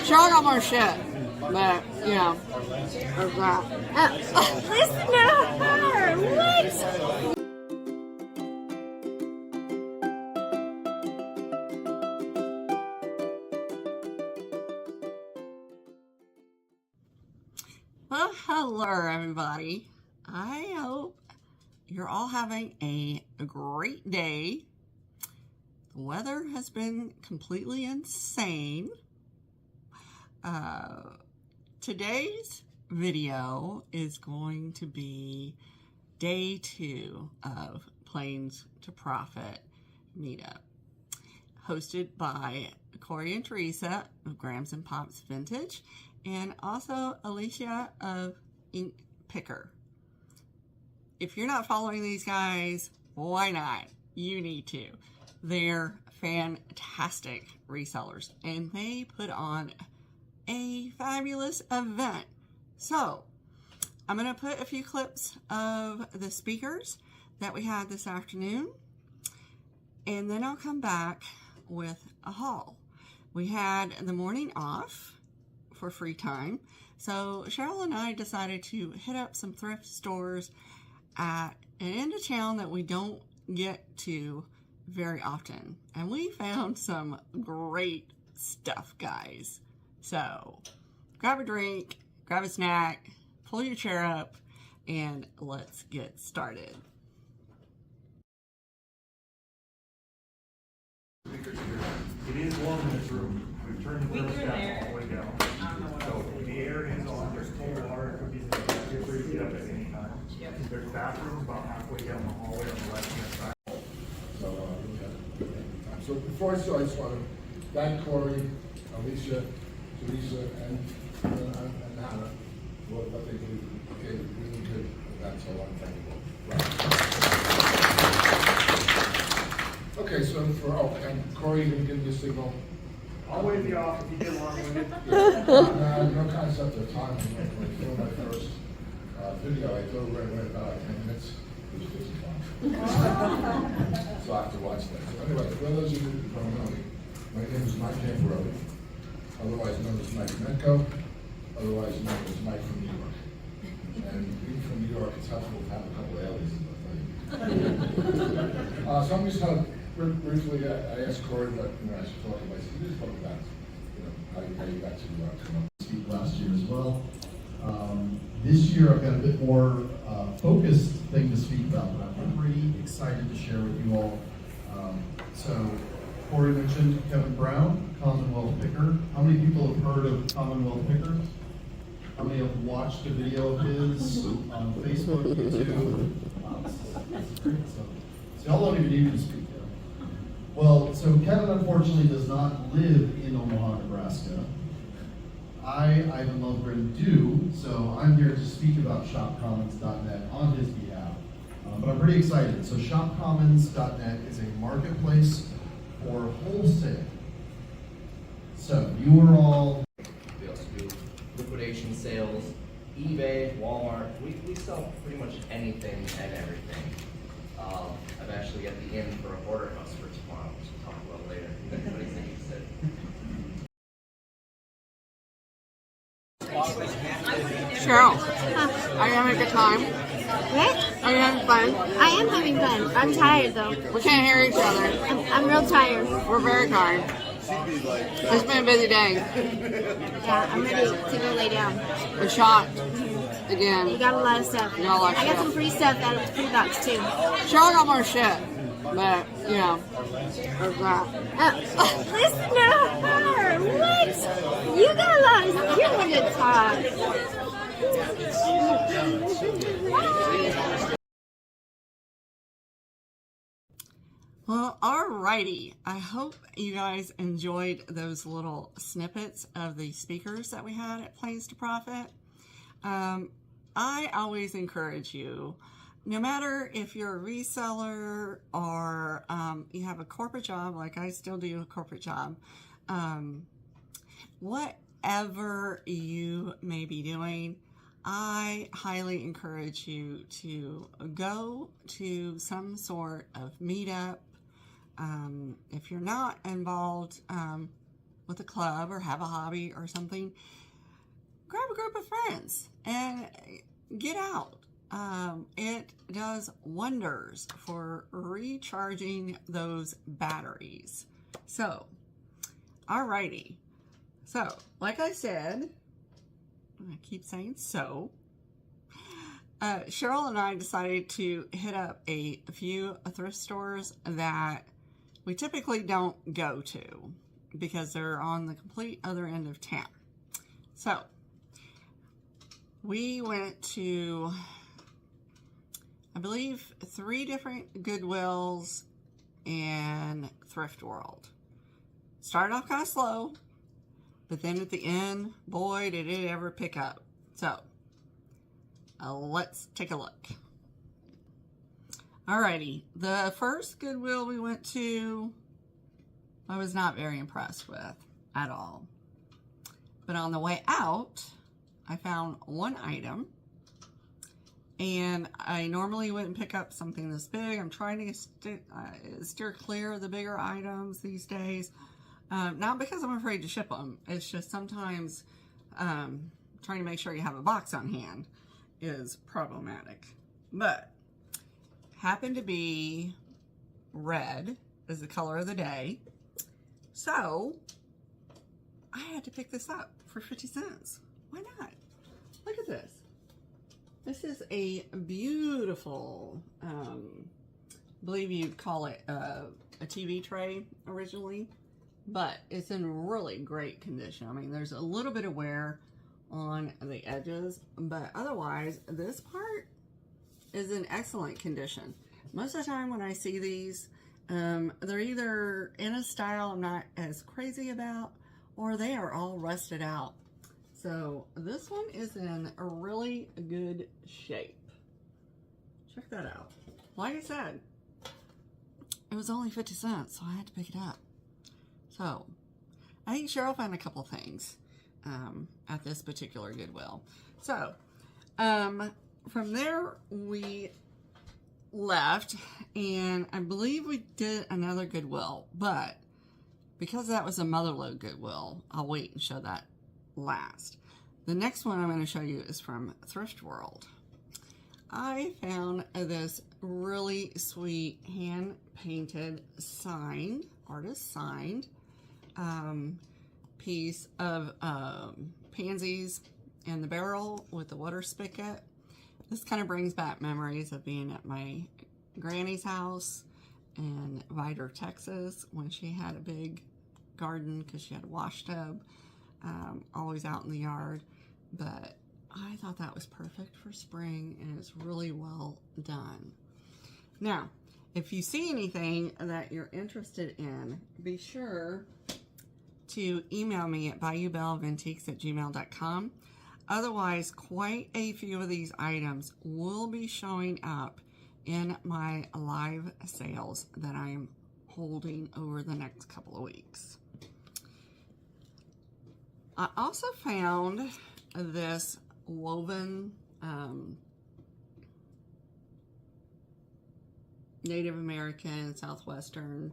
Sheryl got more shit, but you know, there's that. Listen to her. What? Well, hello everybody. I hope you're all having a great day. The weather has been completely insane. Today's video is going to be day 2 of Plains to Profit meetup, hosted by Corey and Teresa of Grams and Pops Vintage, and also Alicia of Ink Picker. If you're not following these guys, why not? You need to. They're fantastic resellers, and they put on a fabulous event. So I'm going to put a few clips of the speakers that we had this afternoon, and then I'll come back with a haul. We had the morning off for free time, so Sheryl and I decided to hit up some thrift stores at an end of town that we don't get to very often, and we found some great stuff, guys. So grab a drink, grab a snack, pull your chair up, and let's get started. It is warm in this room. We've turned the thermostat all the way down. So the air is on. There's cold water. It could be feel free to get up at any time. There's bathrooms about halfway down the hallway on the left-hand side. So before I start, I just want to thank Corey, Alicia, Teresa, and Hannah for what they do. Okay, really good. That's all I'm thankful. Right. Okay, so and Corey didn't give me a signal. I'll wave you off if you get long-winded. No concept of time. When I filmed my first video, I told right away about 10 minutes. It was 55. So I have to watch that. So anyway, for those of you who don't know me, my name is Mike Camporelli, otherwise known as Mike Menko, otherwise known as Mike from New York. And being from New York, it's helpful to have a couple of aliases, I'll tell you. So I'm just kind of briefly, I asked Corey, but I should talk about. Can you just talk about how you got to come up? Speak last year as well. This year I've got a bit more focused thing to speak about, but I'm pretty excited to share with you all. So Corey mentioned Kevin Brown, Commonwealth Picker. How many people have heard of Commonwealth Picker? How many have watched a video of his on Facebook, YouTube? This is great. So y'all don't even need to speak. Well, so Kevin unfortunately does not live in Omaha, Nebraska. I, Ivan Lundgren, do, so I'm here to speak about shopcommons.net on his behalf. But I'm pretty excited. So shopcommons.net is a marketplace for wholesale. So you are all... We also do liquidation sales, eBay, Walmart. We sell pretty much anything and everything. I've actually got the in for a border house for tomorrow, which we'll talk about later. If anybody's interested. Sheryl, are you having a good time? What? Are you having fun? I am having fun. I'm tired though. We can't hear each other. I'm real tired. We're very tired. It's been a busy day. Yeah, I'm ready to go lay down. We shot again. You got a lot of stuff. You got a lot of I got stuff. some free stuff out of the free box too. Sheryl got more shit, but you know, there's that. Listen to her. What? You got a lot of stuff. You're going to talk. Well, alrighty. I hope you guys enjoyed those little snippets of the speakers that we had at Plains to Profit. I always encourage you, no matter if you're a reseller or you have a corporate job, like I still do a corporate job, whatever you may be doing, I highly encourage you to go to some sort of meetup. If you're not involved with a club or have a hobby or something, grab a group of friends and get out. It does wonders for recharging those batteries. So, alrighty. So, like I said, I keep saying so. Sheryl and I decided to hit up a few thrift stores that we typically don't go to because they're on the complete other end of town. So, we went to, I believe, 3 different Goodwills and Thrift World. Started off kind of slow, but then at the end, boy, did it ever pick up. So, let's take a look. Alrighty, the first Goodwill we went to, I was not very impressed with at all. But on the way out, I found one item, and I normally wouldn't pick up something this big. I'm trying to steer clear of the bigger items these days. Not because I'm afraid to ship them. It's just sometimes trying to make sure you have a box on hand is problematic. But happened to be red is the color of the day. So I had to pick this up for 50 cents. Why not? Look at this. This is a beautiful, I believe you'd call it a TV tray originally, but it's in really great condition. I mean, there's a little bit of wear on the edges, but otherwise this part is in excellent condition. Most of the time when I see these, they're either in a style I'm not as crazy about, or they are all rusted out. So this one is in a really good shape. Check that out. Like I said, it was only 50 cents, so I had to pick it up. So I think Sheryl found a couple things at this particular Goodwill. So from there we left, and I believe we did another Goodwill, but because that was a motherload Goodwill, I'll wait and show that last. The next one I'm going to show you is from Thrift World. I found this really sweet hand-painted signed, artist signed piece of pansies in the barrel with the water spigot. This kind of brings back memories of being at my granny's house in Vidor, Texas, when she had a big garden because she had a wash tub, always out in the yard. But I thought that was perfect for spring, and it's really well done. Now, if you see anything that you're interested in, be sure to email me at bayoubelleantiques@gmail.com. Otherwise, quite a few of these items will be showing up in my live sales that I'm holding over the next couple of weeks. I also found this woven Native American, Southwestern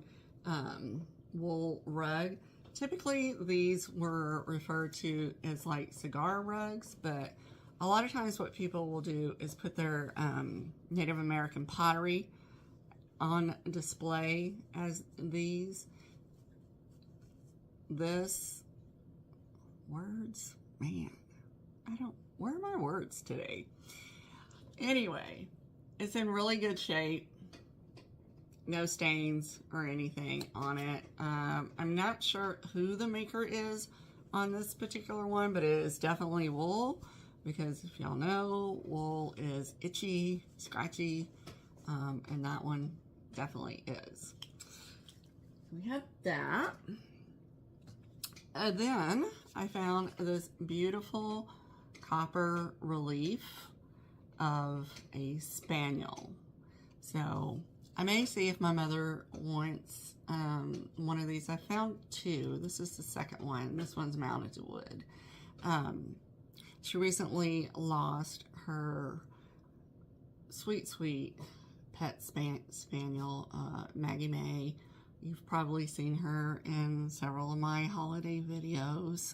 wool rug. Typically, these were referred to as like cigar rugs, but a lot of times what people will do is put their Native American pottery on display as these. This, words, man, where are my words today? Anyway, it's in really good shape. No stains or anything on it. I'm not sure who the maker is on this particular one, but it is definitely wool, because if y'all know, wool is itchy, scratchy, and that one definitely is. We have that. And then I found this beautiful copper relief of a spaniel. So I may see if my mother wants one of these. I found 2. This is the second one. This one's mounted to wood. She recently lost her sweet, sweet pet spaniel, Maggie May. You've probably seen her in several of my holiday videos.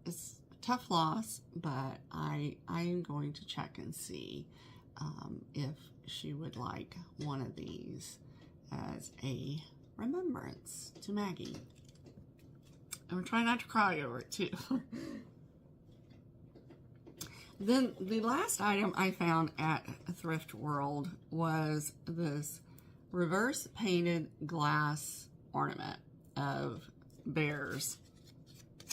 It's a tough loss, but I am going to check and see if she would like one of these as a remembrance to Maggie. I'm trying not to cry over it too. Then the last item I found at Thrift World was this reverse painted glass ornament of bears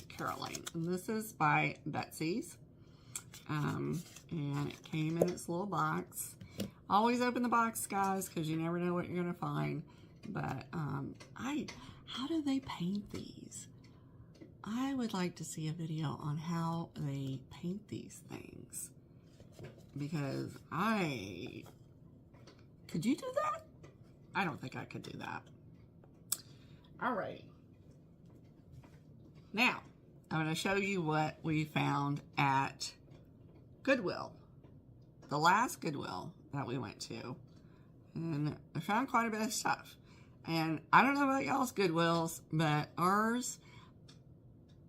caroling. And this is by Betsy's. And it came in its little box. Always open the box, guys, because you never know what you're going to find. But how do they paint these? I would like to see a video on how they paint these things. Because could you do that? I don't think I could do that. Alrighty. Now, I'm going to show you what we found at Goodwill. The last Goodwill that we went to. And I found quite a bit of stuff. And I don't know about y'all's Goodwills, but ours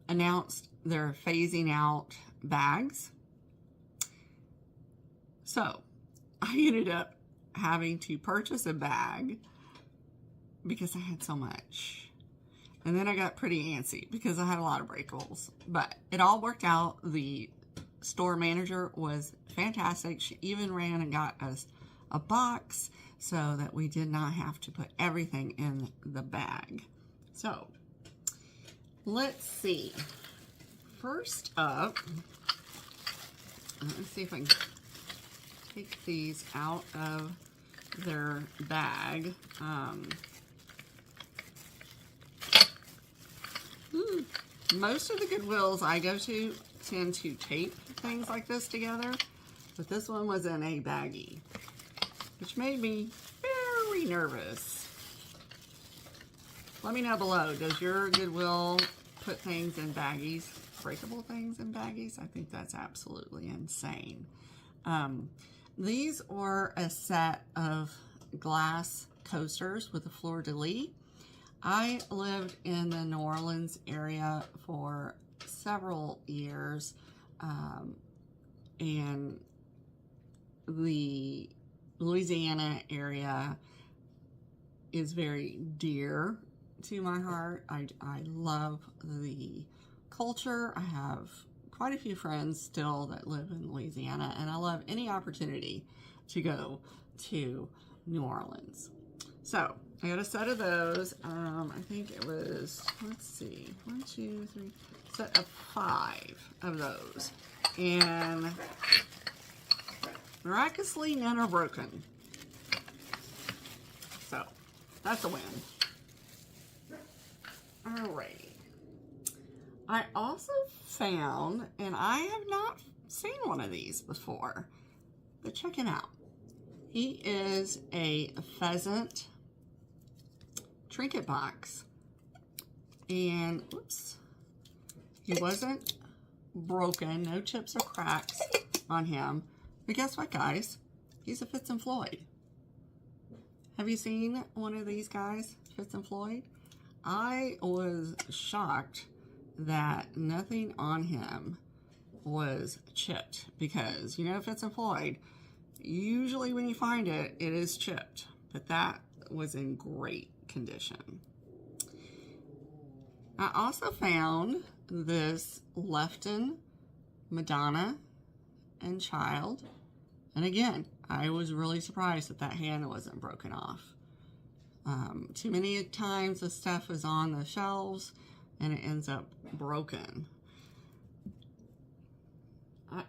announced they're phasing out bags. So, I ended up having to purchase a bag because I had so much. And then I got pretty antsy because I had a lot of breakables. But it all worked out. The store manager was fantastic. She even ran and got us a box so that we did not have to put everything in the bag. So, let's see. First up, let's see if I can take these out of their bag. Most of the Goodwills I go to tend to tape things like this together, but this one was in a baggie, which made me very nervous. Let me know below, does your Goodwill put things in baggies, breakable things in baggies? I think that's absolutely insane. These were a set of glass coasters with a fleur-de-lis. I lived in the New Orleans area for several years, and the Louisiana area is very dear to my heart. I love the culture. I have quite a few friends still that live in Louisiana, and I love any opportunity to go to New Orleans. So I got a set of those. I think it was, let's see, 1, 2, 3, set of 5 of those. And miraculously, none are broken. So that's a win. Alrighty. I also found, and I have not seen one of these before, but check him out. He is a pheasant trinket box, and oops, he wasn't broken, no chips or cracks on him. But guess what, guys? He's a Fitz and Floyd. Have you seen one of these guys, Fitz and Floyd? I was shocked that nothing on him was chipped, because you know Fitz and Floyd, usually when you find it, it is chipped, but that was in great condition. I also found this Lefton Madonna and Child, and again, I was really surprised that hand wasn't broken off. Too many times the stuff is on the shelves and it ends up broken. I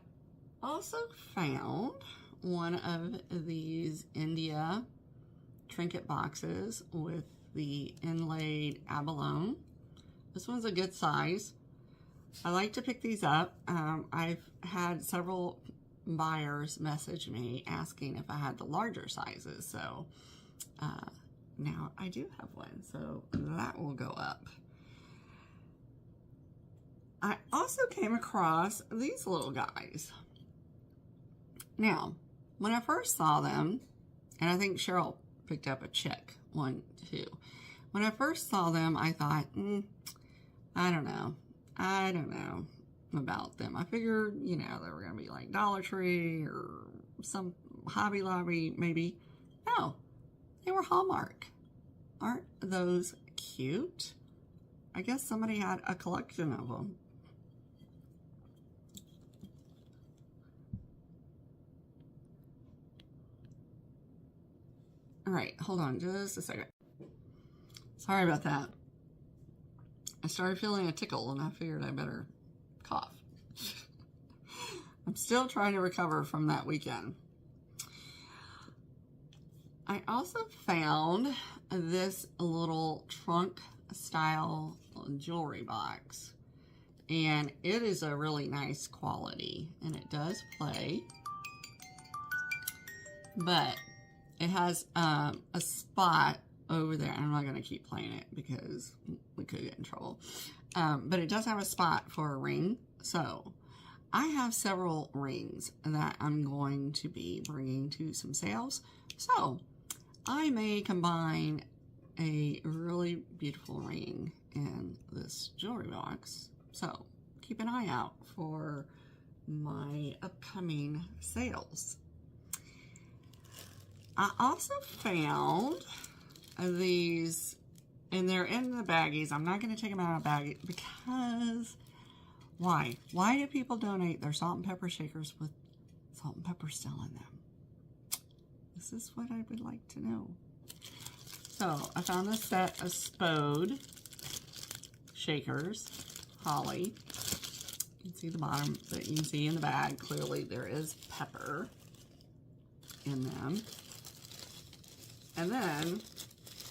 also found one of these India trinket boxes with the inlaid abalone. This one's a good size. I like to pick these up. I've had several buyers message me asking if I had the larger sizes, so now I do have one, so that will go up. I also came across these little guys. Now, when I first saw them, and I think Sheryl picked up a chick one too. When I first saw them, I thought, I don't know about them. I figured, you know, they were going to be like Dollar Tree or some Hobby Lobby, maybe. No, they were Hallmark. Aren't those cute? I guess somebody had a collection of them. All right, hold on just a second. Sorry about that. I started feeling a tickle and I figured I better cough. I'm still trying to recover from that weekend. I also found this little trunk style jewelry box, and it is a really nice quality, and it does play, but it has a spot over there. I'm not going to keep playing it because we could get in trouble, but it does have a spot for a ring. So I have several rings that I'm going to be bringing to some sales, so I may combine a really beautiful ring in this jewelry box. So keep an eye out for my upcoming sales. I also found these, and they're in the baggies. I'm not going to take them out of the baggie because why? Why do people donate their salt and pepper shakers with salt and pepper still in them? This is what I would like to know. So I found a set of Spode shakers, Holly. You can see the bottom, but you can see in the bag, clearly there is pepper in them. And then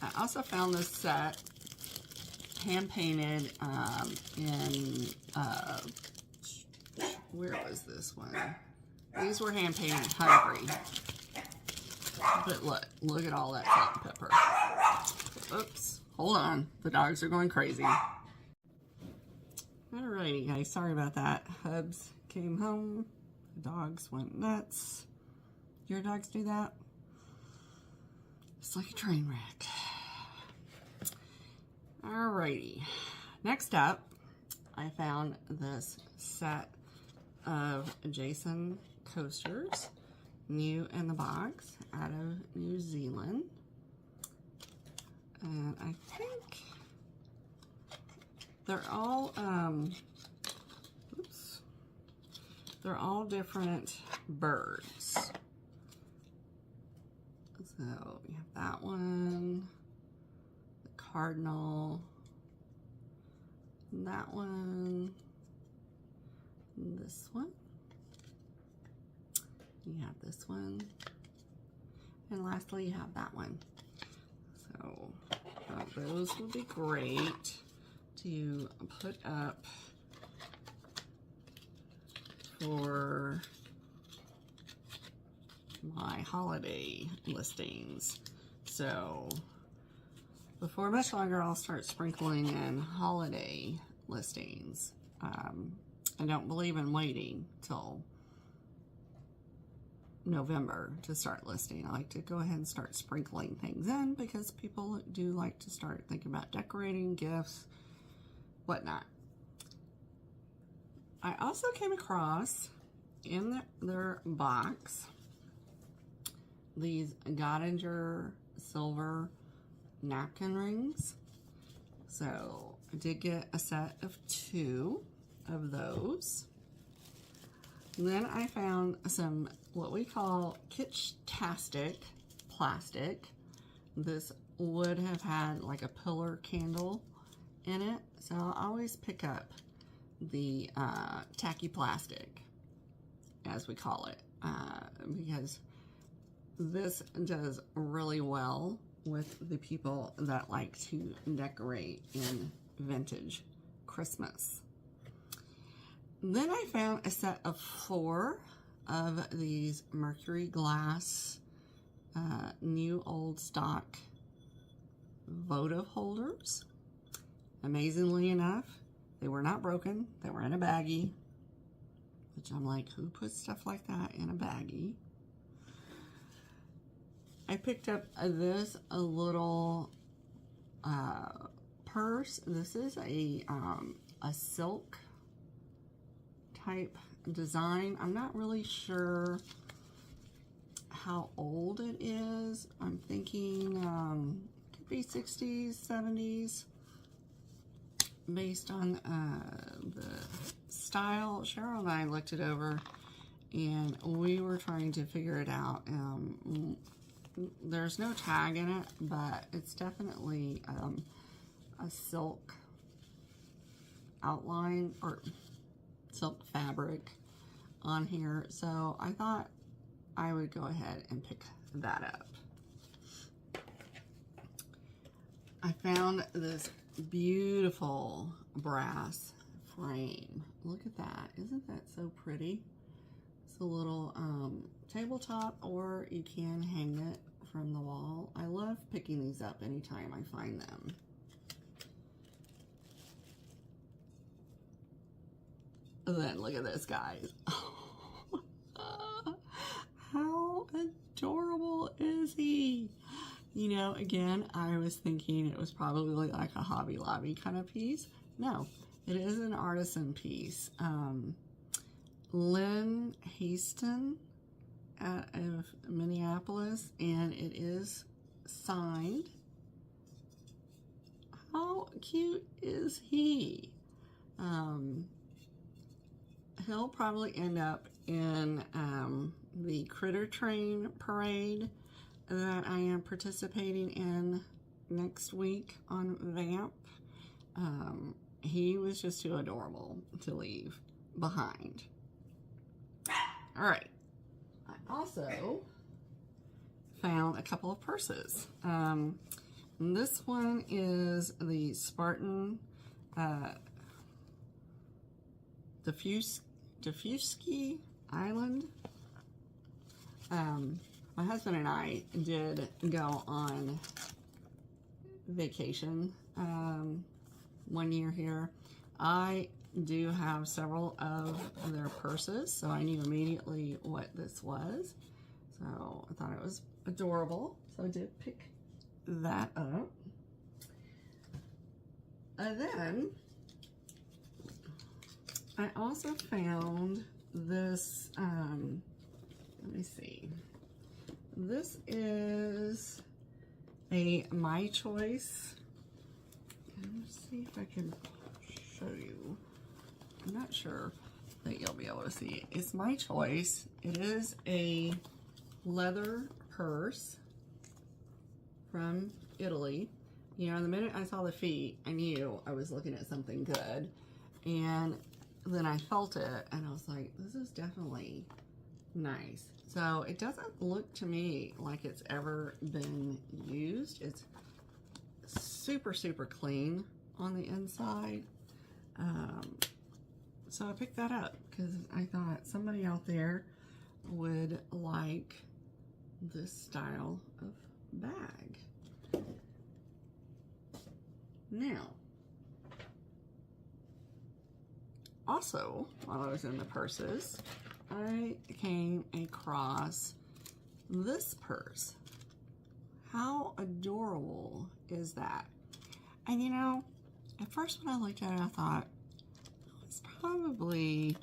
I also found this set hand painted in, where was this one? These were hand painted in Hungary. But look at all that salt and pepper. Oops, hold on. The dogs are going crazy. Alrighty, guys, sorry about that. Hubs came home. The dogs went nuts. Your dogs do that? It's like a train wreck. Alrighty. Next up, I found this set of Jason coasters. New in the box, out of New Zealand. And I think they're all, they're all different birds. So we have that one, the cardinal, that one, this one. You have this one, and lastly you have that one. So those would be great to put up for my holiday listings. So before much longer, I'll start sprinkling in holiday listings. I don't believe in waiting till November to start listing. I like to go ahead and start sprinkling things in because people do like to start thinking about decorating, gifts, whatnot. I also came across in their box these Gottinger silver napkin rings. So I did get a set of 2 of those. And then I found some what we call kitsch-tastic plastic. This would have had like a pillar candle in it. So I always pick up the tacky plastic, as we call it, because this does really well with the people that like to decorate in vintage Christmas. Then I found a set of 4 of these mercury glass new old stock votive holders. Amazingly enough, they were not broken. They were in a baggie, which I'm like, who puts stuff like that in a baggie? I picked up this a little purse. This is a silk type design. I'm not really sure how old it is. I'm thinking could be 60s, 70s, based on the style. Sheryl and I looked it over, and we were trying to figure it out. There's no tag in it, but it's definitely a silk outline or silk fabric on here. So I thought I would go ahead and pick that up. I found this beautiful brass frame. Look at that. Isn't that so pretty? It's a little tabletop, or you can hang it from the wall. I love picking these up anytime I find them. And then look at this, guys. How adorable is he? You know, again, I was thinking it was probably like a Hobby Lobby kind of piece. No, it is an artisan piece. Lynn Haston out of Minneapolis, and it is signed. How cute is he? He'll probably end up in the Critter Train parade that I am participating in next week on Vamp. He was just too adorable to leave behind. All right. I also found a couple of purses. This one is the Spartan Diffusky Island. My husband and I did go on vacation 1 year here. I do have several of their purses, so I knew immediately what this was. So I thought it was adorable, so I did pick that up. And then I also found this, let me see. This is a My Choice. Let's see if I can show you. I'm not sure that you'll be able to see it. It's My Choice. It is a leather purse from Italy. You know, the minute I saw the feet, I knew I was looking at something good. And then I felt it, and I was like, this is definitely nice. So it doesn't look to me like it's ever been used. It's super, super clean on the inside. So I picked that up because I thought somebody out there would like this style of bag. Now, also, while I was in the purses, I came across this purse. How adorable is that? And you know, at first when I looked at it, I thought, it's probably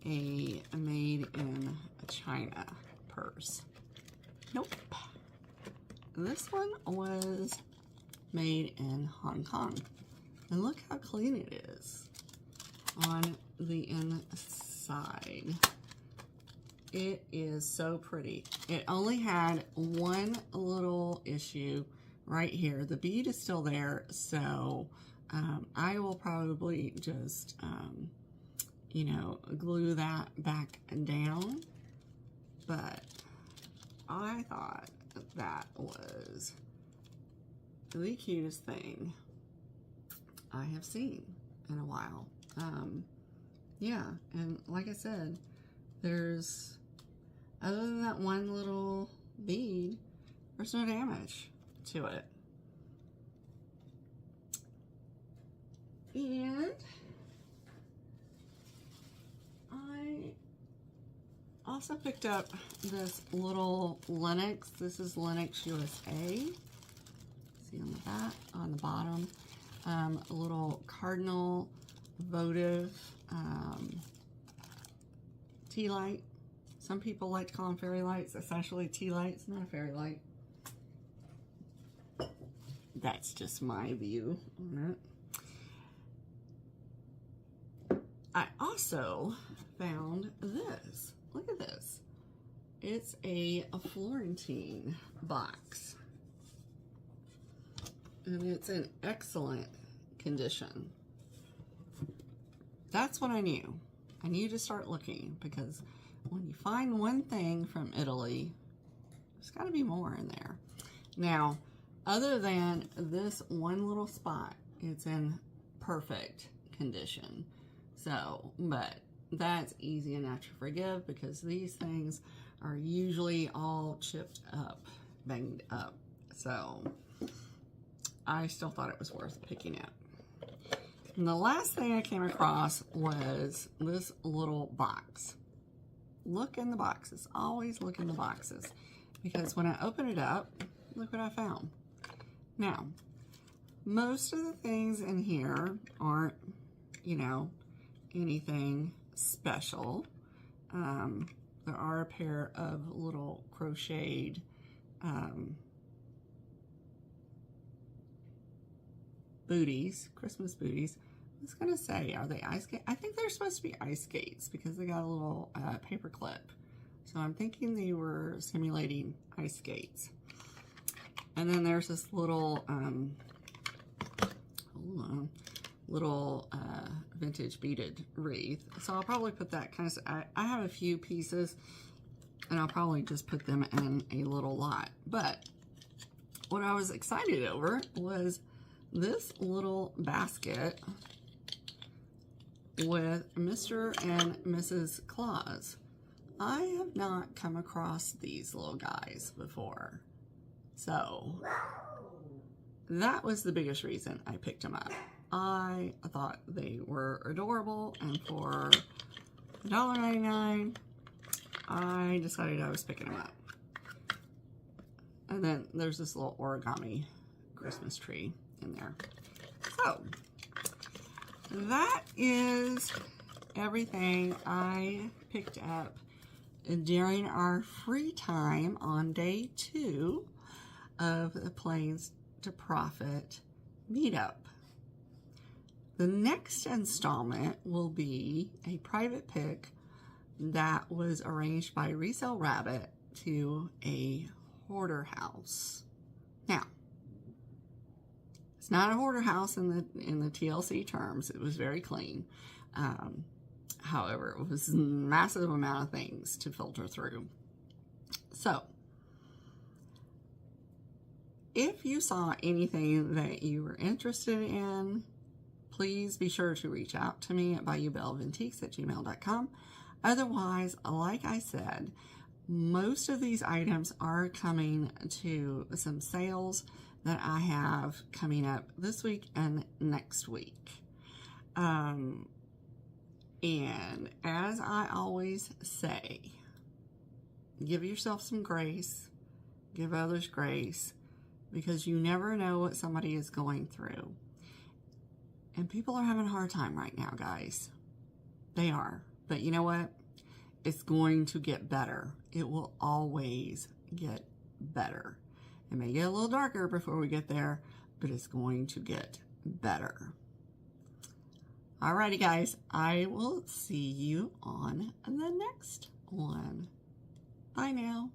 a made in China purse. Nope. This one was made in Hong Kong. And look how clean it is on the inside. It is so pretty. It only had one little issue right here. The bead is still there, so I will probably just, you know, glue that back down. But I thought that was the cutest thing I have seen in a while. Yeah, and like I said, there's, other than that one little bead, there's no damage to it. And I also picked up this little Lennox. This is Lennox USA. See on the back, on the bottom, a little cardinal votive tea light. Some people like to call them fairy lights. It's actually tea lights, not a fairy light. That's just my view on it. I also found this. Look at this. It's a Florentine box. And it's in excellent condition. That's what I knew. I knew to start looking, because when you find one thing from Italy, there's got to be more in there. Now, other than this one little spot, it's in perfect condition. So, but that's easy enough to forgive, because these things are usually all chipped up, banged up. So, I still thought it was worth picking up. And the last thing I came across was this little box. Look in the boxes. Always look in the boxes. Because when I open it up, look what I found. Now, most of the things in here aren't, you know, anything special. There are a pair of little crocheted booties, Christmas booties. I was gonna say, are they ice skates? I think they're supposed to be ice skates because they got a little paper clip. So I'm thinking they were simulating ice skates. And then there's this little, vintage beaded wreath. So I'll probably put that kind of, I have a few pieces and I'll probably just put them in a little lot. But what I was excited over was this little basket with Mr. and Mrs. Claus. I have not come across these little guys before. So that was the biggest reason I picked them up. I thought they were adorable, and for $1.99, I decided I was picking them up. And then there's this little origami Christmas tree in there. So that is everything I picked up during our free time on day 2 of the Planes to Profit meetup. The next installment will be a private pick that was arranged by Resell Rabbit to a hoarder house. Now, it's not a hoarder house in the TLC terms. It was very clean. However, it was a massive amount of things to filter through. So, if you saw anything that you were interested in, please be sure to reach out to me at bayoubellavantiques@gmail.com. Otherwise, like I said, most of these items are coming to some sales that I have coming up this week and next week. And as I always say, give yourself some grace, give others grace, because you never know what somebody is going through. And people are having a hard time right now, guys. They are. But you know what? It's going to get better. It will always get better. It may get a little darker before we get there, but it's going to get better. Alrighty, guys. I will see you on the next one. Bye now.